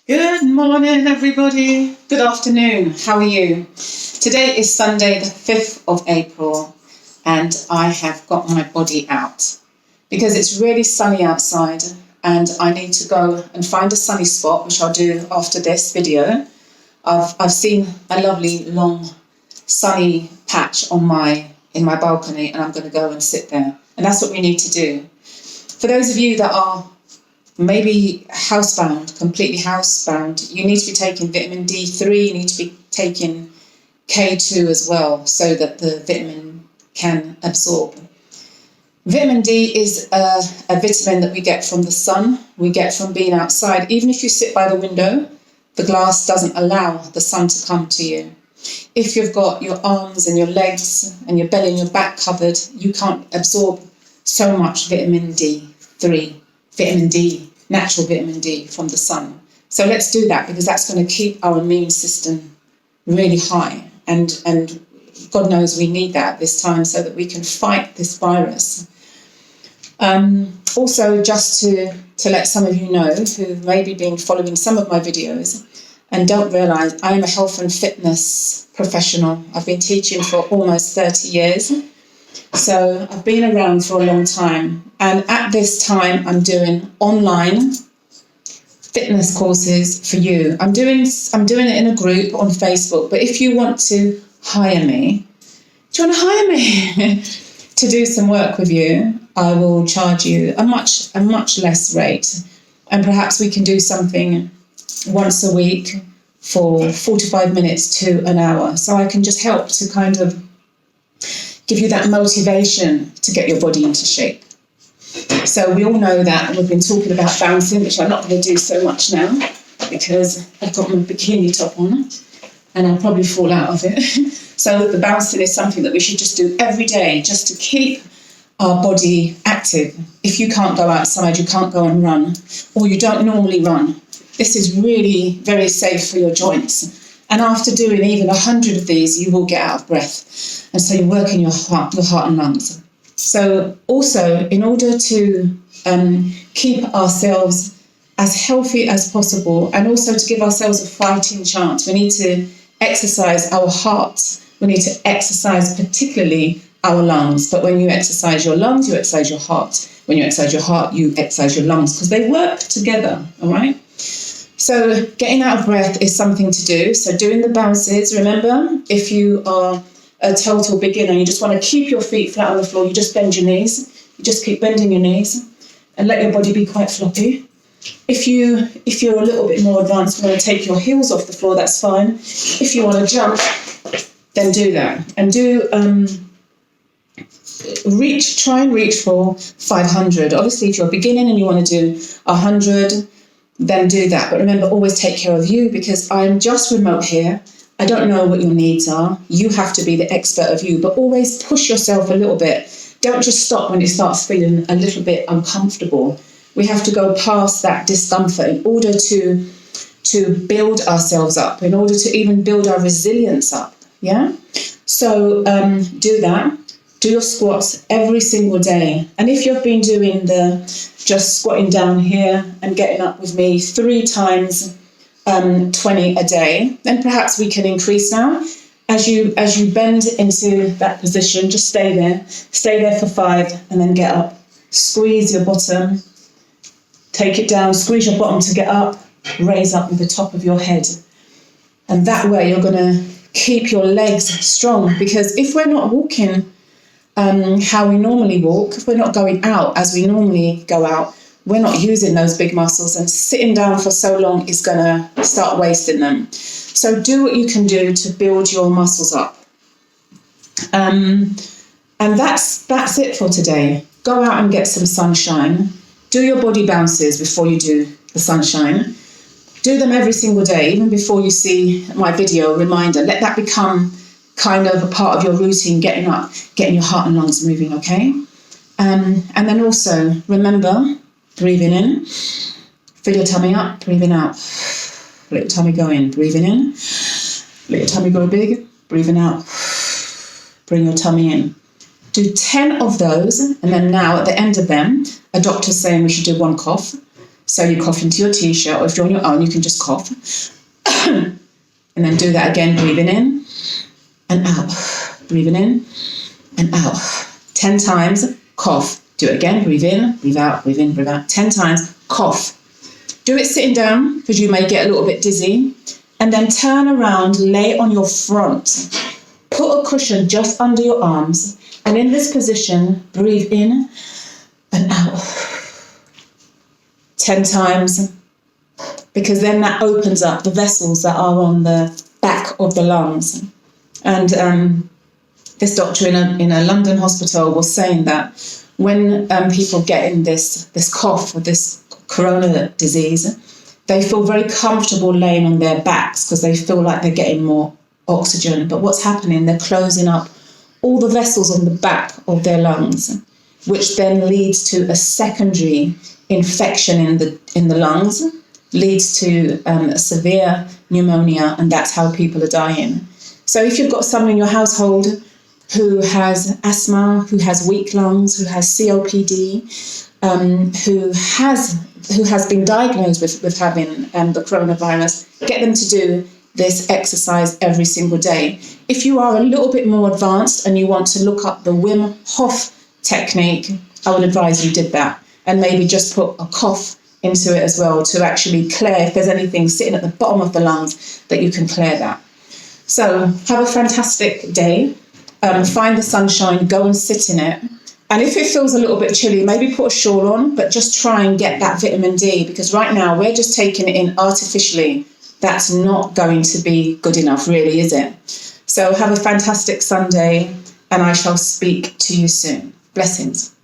Good morning, everybody. Good afternoon. How are you? Today is Sunday, the 5th of April, and I have got my body out because it's really sunny outside and I need to go and find a sunny spot, which I'll do after this video. I've seen a lovely long sunny patch in my balcony, and I'm going to go and sit there. And that's what we need to do. For those of you that are maybe housebound, completely housebound, you need to be taking vitamin D3, you need to be taking K2 as well, so that the vitamin can absorb. Vitamin D is a vitamin that we get from the sun, we get from being outside. Even if you sit by the window, the glass doesn't allow the sun to come to you. If you've got your arms and your legs and your belly and your back covered, you can't absorb so much vitamin D3, vitamin D, natural vitamin D from the sun. So let's do that, because that's going to keep our immune system really high. And God knows we need that at this time so that we can fight this virus. Also, just to let some of you know who maybe been following some of my videos and don't realise, I am a health and fitness professional. I've been teaching for almost 30 years. So I've been around for a long time, and at this time I'm doing online fitness courses for you. I'm doing it in a group on Facebook, but if you want to hire me, do you want to hire me to do some work with you? I will charge you a much less rate, and perhaps we can do something once a week for 45 minutes to an hour, so I can just help to kind of give you that motivation to get your body into shape. So we all know that we've been talking about bouncing, which I'm not going to do so much now because I've got my bikini top on and I'll probably fall out of it. So the bouncing is something that we should just do every day, just to keep our body active. If you can't go outside, you can't go and run, or you don't normally run, this is really very safe for your joints. And after doing even 100 of these, you will get out of breath. And so you're working your heart and lungs. So also, in order to keep ourselves as healthy as possible, and also to give ourselves a fighting chance, we need to exercise our hearts. We need to exercise particularly our lungs. But when you exercise your lungs, you exercise your heart. When you exercise your heart, you exercise your lungs, because they work together, all right? So getting out of breath is something to do. So doing the bounces, remember, if you are a total beginner, you just want to keep your feet flat on the floor, you just bend your knees. You just keep bending your knees and let your body be quite floppy. If you're a little bit more advanced, you want to take your heels off the floor, that's fine. If you want to jump, then do that. And try and reach for 500. Obviously, if you're beginning and you want to do 100, then do that. But remember, always take care of you, because I'm just remote here. I don't know what your needs are. You have to be the expert of you, but always push yourself a little bit. Don't just stop when it starts feeling a little bit uncomfortable. We have to go past that discomfort in order to build ourselves up, in order to even build our resilience up. Yeah? So do that. Do your squats every single day. And if you've been doing just squatting down here and getting up with me 3 times 20 a day, then perhaps we can increase now. As you bend into that position, just stay there for 5 and then get up. Squeeze your bottom, take it down, squeeze your bottom to get up, raise up with the top of your head. And that way you're going to keep your legs strong, because if we're not walking how we normally walk, if we're not going out as we normally go out, we're not using those big muscles, and sitting down for so long is going to start wasting them. So do what you can do to build your muscles up. And that's it for today. Go out and get some sunshine. Do your body bounces before you do the sunshine. Do them every single day, even before you see my video reminder. Let that become kind of a part of your routine, getting up, getting your heart and lungs moving, okay? And then also, remember, breathing in, fill your tummy up, breathing out. Let your tummy go in, breathing in. Let your tummy go big, breathing out. Bring your tummy in. Do 10 of those, and then now at the end of them, a doctor's saying we should do 1 cough. So you cough into your t-shirt, or if you're on your own, you can just cough. And then do that again, breathing in and out, breathing in and out. 10 times, cough. Do it again, breathe in, breathe out, breathe in, breathe out. 10 times, cough. Do it sitting down, because you may get a little bit dizzy. And then turn around, lay on your front. Put a cushion just under your arms. And in this position, breathe in and out. 10 times. Because then that opens up the vessels that are on the back of the lungs. And this doctor in a London hospital was saying that when people get in this cough or this corona disease, they feel very comfortable laying on their backs because they feel like they're getting more oxygen. But what's happening, they're closing up all the vessels on the back of their lungs, which then leads to a secondary infection in the lungs, leads to severe pneumonia, and that's how people are dying. So if you've got someone in your household who has asthma, who has weak lungs, who has COPD, who has been diagnosed with having the coronavirus, get them to do this exercise every single day. If you are a little bit more advanced and you want to look up the Wim Hof technique, I would advise you did that, and maybe just put a cough into it as well to actually clear if there's anything sitting at the bottom of the lungs, that you can clear that. So have a fantastic day. Find the sunshine, go and sit in it. And if it feels a little bit chilly, maybe put a shawl on, but just try and get that vitamin D, because right now we're just taking it in artificially. That's not going to be good enough, really, is it? So have a fantastic Sunday, and I shall speak to you soon. Blessings.